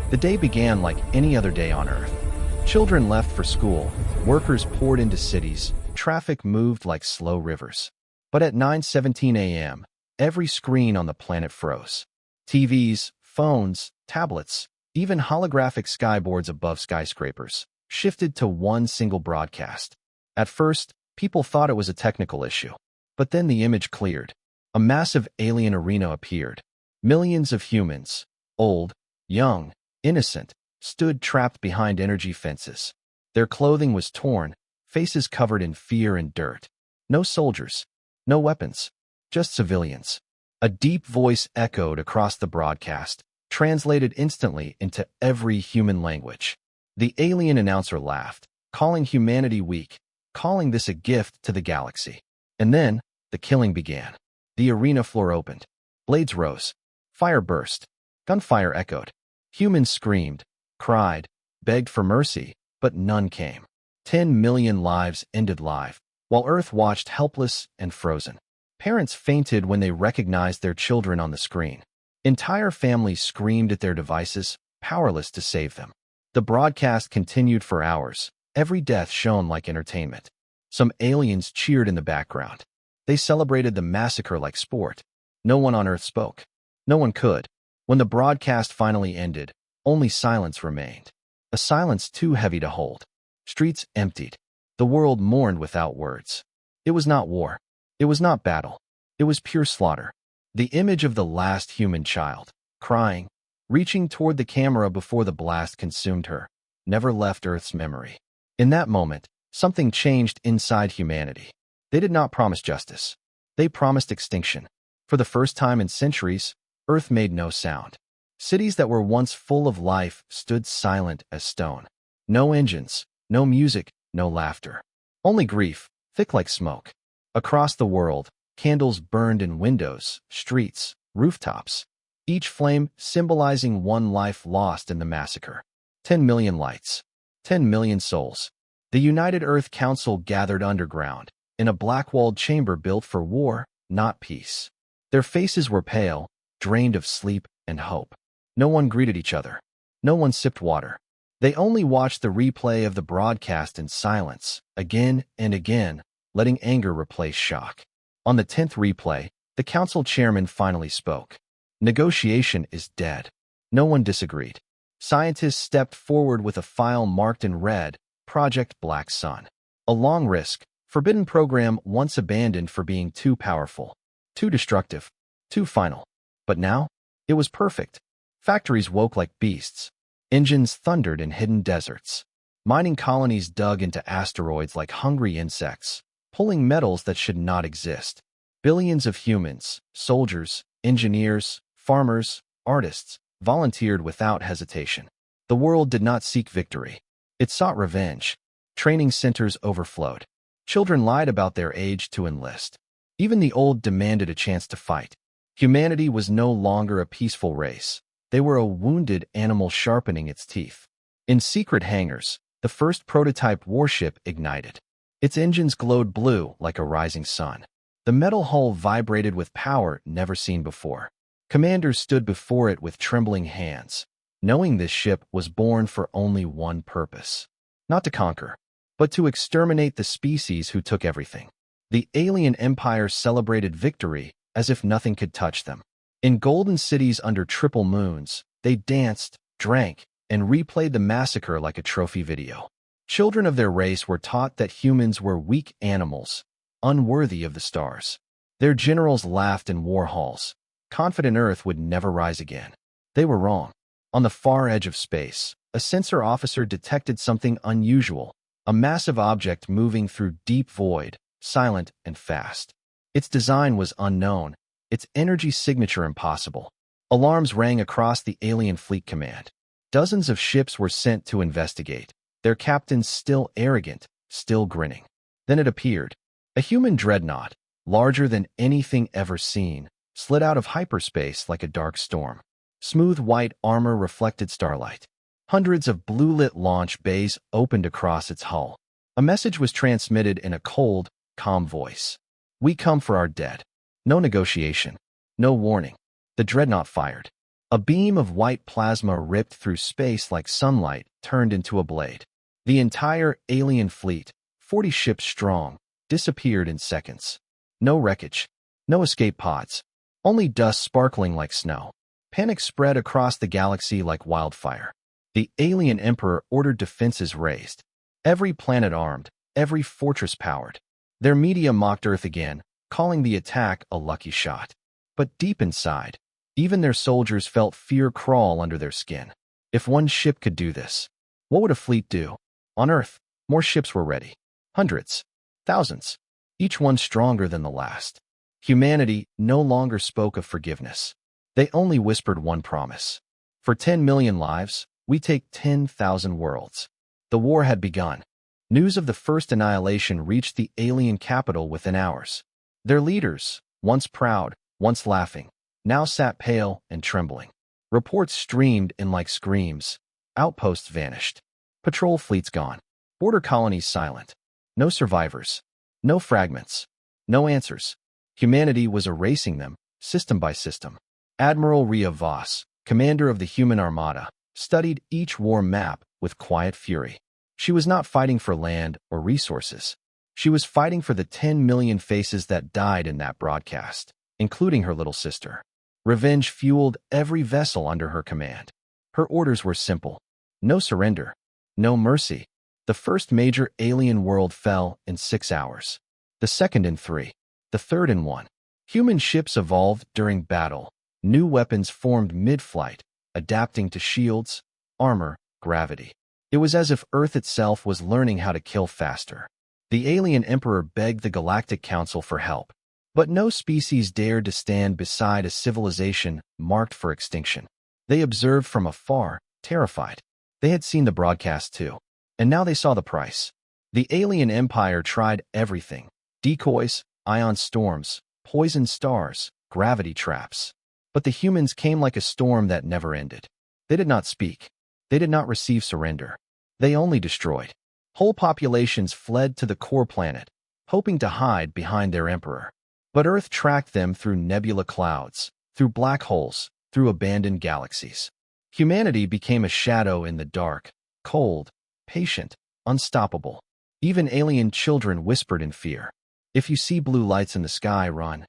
The day began like any other day on Earth. Children left for school, workers poured into cities, traffic moved like slow rivers. But at 9:17 a.m., every screen on the planet froze. TVs, phones, tablets, even holographic skyboards above skyscrapers shifted to one single broadcast. At first, people thought it was a technical issue. But then the image cleared. A massive alien arena appeared. Millions of humans, old, young, innocent, stood trapped behind energy fences. Their clothing was torn, faces covered in fear and dirt. No soldiers, no weapons, just civilians. A deep voice echoed across the broadcast, translated instantly into every human language. The alien announcer laughed, calling humanity weak, calling this a gift to the galaxy. And then, the killing began. The arena floor opened. Blades rose. Fire burst. Gunfire echoed. Humans screamed, cried, begged for mercy, but none came. 10 million lives ended live, while Earth watched helpless and frozen. Parents fainted when they recognized their children on the screen. Entire families screamed at their devices, powerless to save them. The broadcast continued for hours, every death shone like entertainment. Some aliens cheered in the background. They celebrated the massacre like sport. No one on Earth spoke. No one could. When the broadcast finally ended, only silence remained. A silence too heavy to hold. Streets emptied. The world mourned without words. It was not war. It was not battle. It was pure slaughter. The image of the last human child, crying, reaching toward the camera before the blast consumed her, never left Earth's memory. In that moment, something changed inside humanity. They did not promise justice. They promised extinction. For the first time in centuries, Earth made no sound. Cities that were once full of life stood silent as stone. No engines, no music, no laughter. Only grief, thick like smoke. Across the world, candles burned in windows, streets, rooftops, each flame symbolizing one life lost in the massacre. 10 million lights. 10 million souls. The United Earth Council gathered underground, in a black-walled chamber built for war, not peace. Their faces were pale, drained of sleep and hope. No one greeted each other. No one sipped water. They only watched the replay of the broadcast in silence, again and again, letting anger replace shock. On the 10th replay, the council chairman finally spoke. Negotiation is dead. No one disagreed. Scientists stepped forward with a file marked in red, Project Black Sun. A long risk, forbidden program once abandoned for being too powerful, too destructive, too final. But now, it was perfect. Factories woke like beasts. Engines thundered in hidden deserts. Mining colonies dug into asteroids like hungry insects, pulling metals that should not exist. Billions of humans, soldiers, engineers, farmers, artists, volunteered without hesitation. The world did not seek victory. It sought revenge. Training centers overflowed. Children lied about their age to enlist. Even the old demanded a chance to fight. Humanity was no longer a peaceful race. They were a wounded animal sharpening its teeth. In secret hangars, the first prototype warship ignited. Its engines glowed blue like a rising sun. The metal hull vibrated with power never seen before. Commanders stood before it with trembling hands, knowing this ship was born for only one purpose. Not to conquer, but to exterminate the species who took everything. The alien empire celebrated victory as if nothing could touch them. In golden cities under triple moons, they danced, drank, and replayed the massacre like a trophy video. Children of their race were taught that humans were weak animals, unworthy of the stars. Their generals laughed in war halls, confident Earth would never rise again. They were wrong. On the far edge of space, a sensor officer detected something unusual, a massive object moving through deep void, silent and fast. Its design was unknown, its energy signature impossible. Alarms rang across the alien fleet command. Dozens of ships were sent to investigate, their captains still arrogant, still grinning. Then it appeared. A human dreadnought, larger than anything ever seen, slid out of hyperspace like a dark storm. Smooth white armor reflected starlight. Hundreds of blue-lit launch bays opened across its hull. A message was transmitted in a cold, calm voice. "We come for our dead." No negotiation. No warning. The dreadnought fired. A beam of white plasma ripped through space like sunlight turned into a blade. The entire alien fleet, 40 ships strong, disappeared in seconds. No wreckage, no escape pods, only dust sparkling like snow. Panic spread across the galaxy like wildfire. The alien emperor ordered defenses raised. Every planet armed, every fortress powered. Their media mocked Earth again, calling the attack a lucky shot. But deep inside, even their soldiers felt fear crawl under their skin. If one ship could do this, what would a fleet do? On Earth, more ships were ready. Hundreds, thousands, each one stronger than the last. Humanity no longer spoke of forgiveness. They only whispered one promise. For 10 million lives, we take 10,000 worlds. The war had begun. News of the first annihilation reached the alien capital within hours. Their leaders, once proud, once laughing, now sat pale and trembling. Reports streamed in like screams. Outposts vanished. Patrol fleets gone. Border colonies silent. No survivors. No fragments. No answers. Humanity was erasing them, system by system. Admiral Rhea Voss, commander of the human armada, studied each war map with quiet fury. She was not fighting for land or resources. She was fighting for the 10 million faces that died in that broadcast, including her little sister. Revenge fueled every vessel under her command. Her orders were simple. No surrender. No mercy. The first major alien world fell in 6 hours. The second in 3. The third in 1. Human ships evolved during battle. New weapons formed mid-flight, adapting to shields, armor, gravity. It was as if Earth itself was learning how to kill faster. The alien emperor begged the Galactic Council for help, but no species dared to stand beside a civilization marked for extinction. They observed from afar, terrified. They had seen the broadcast too, and now they saw the price. The alien empire tried everything: decoys, ion storms, poisoned stars, gravity traps. But the humans came like a storm that never ended. They did not speak. They did not receive surrender. They only destroyed. Whole populations fled to the core planet, hoping to hide behind their emperor. But Earth tracked them through nebula clouds, through black holes, through abandoned galaxies. Humanity became a shadow in the dark, cold, patient, unstoppable. Even alien children whispered in fear. If you see blue lights in the sky, run.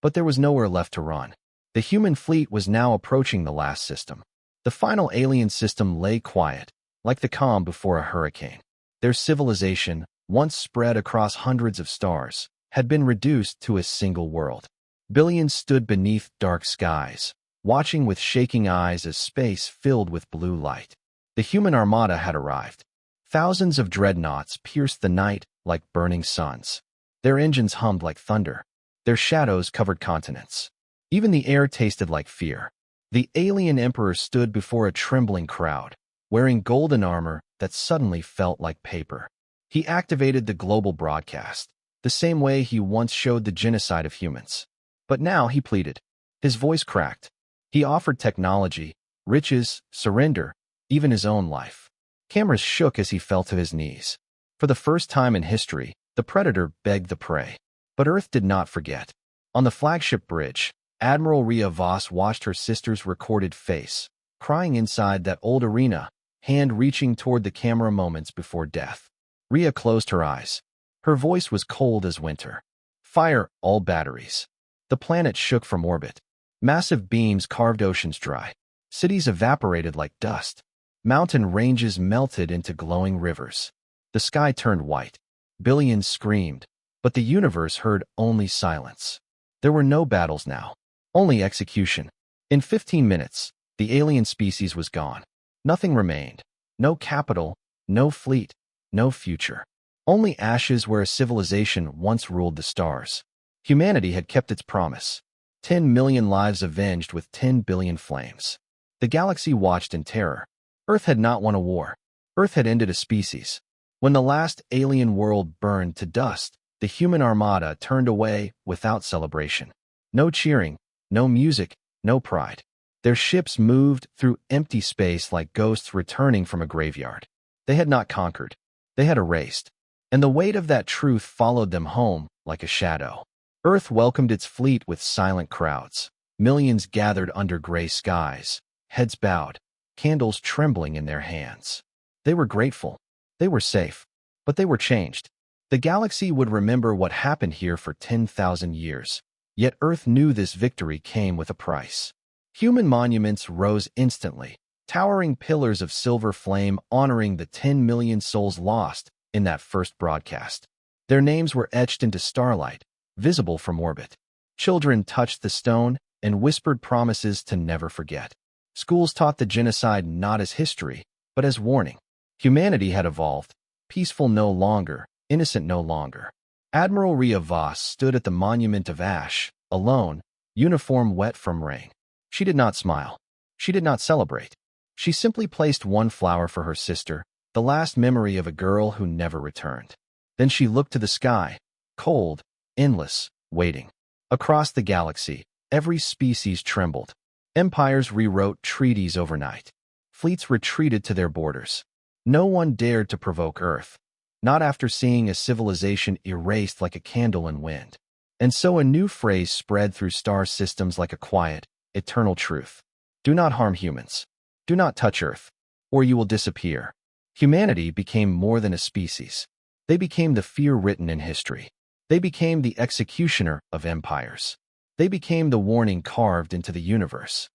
But there was nowhere left to run. The human fleet was now approaching the last system. The final alien system lay quiet, like the calm before a hurricane. Their civilization, once spread across hundreds of stars, had been reduced to a single world. Billions stood beneath dark skies, watching with shaking eyes as space filled with blue light. The human armada had arrived. Thousands of dreadnoughts pierced the night like burning suns. Their engines hummed like thunder. Their shadows covered continents. Even the air tasted like fear. The alien emperor stood before a trembling crowd, wearing golden armor that suddenly felt like paper. He activated the global broadcast, the same way he once showed the genocide of humans. But now he pleaded. His voice cracked. He offered technology, riches, surrender, even his own life. Cameras shook as he fell to his knees. For the first time in history, the predator begged the prey. But Earth did not forget. On the flagship bridge, Admiral Rhea Voss watched her sister's recorded face, crying inside that old arena, hand reaching toward the camera moments before death. Rhea closed her eyes. Her voice was cold as winter. Fire all batteries. The planet shook from orbit. Massive beams carved oceans dry. Cities evaporated like dust. Mountain ranges melted into glowing rivers. The sky turned white. Billions screamed, but the universe heard only silence. There were no battles now. Only execution. In 15 minutes, the alien species was gone. Nothing remained. No capital, no fleet, no future. Only ashes where a civilization once ruled the stars. Humanity had kept its promise. 10 million lives avenged with 10 billion flames. The galaxy watched in terror. Earth had not won a war. Earth had ended a species. When the last alien world burned to dust, the human armada turned away without celebration. No cheering. No music, no pride. Their ships moved through empty space like ghosts returning from a graveyard. They had not conquered. They had erased. And the weight of that truth followed them home like a shadow. Earth welcomed its fleet with silent crowds. Millions gathered under gray skies, heads bowed, candles trembling in their hands. They were grateful. They were safe. But they were changed. The galaxy would remember what happened here for 10,000 years. Yet Earth knew this victory came with a price. Human monuments rose instantly, towering pillars of silver flame honoring the 10 million souls lost in that first broadcast. Their names were etched into starlight, visible from orbit. Children touched the stone and whispered promises to never forget. Schools taught the genocide not as history, but as warning. Humanity had evolved, peaceful no longer, innocent no longer. Admiral Rhea Voss stood at the monument of ash, alone, uniform wet from rain. She did not smile. She did not celebrate. She simply placed one flower for her sister, the last memory of a girl who never returned. Then she looked to the sky, cold, endless, waiting. Across the galaxy, every species trembled. Empires rewrote treaties overnight. Fleets retreated to their borders. No one dared to provoke Earth, not after seeing a civilization erased like a candle in wind. And so a new phrase spread through star systems like a quiet, eternal truth. Do not harm humans. Do not touch Earth, or you will disappear. Humanity became more than a species. They became the fear written in history. They became the executioner of empires. They became the warning carved into the universe.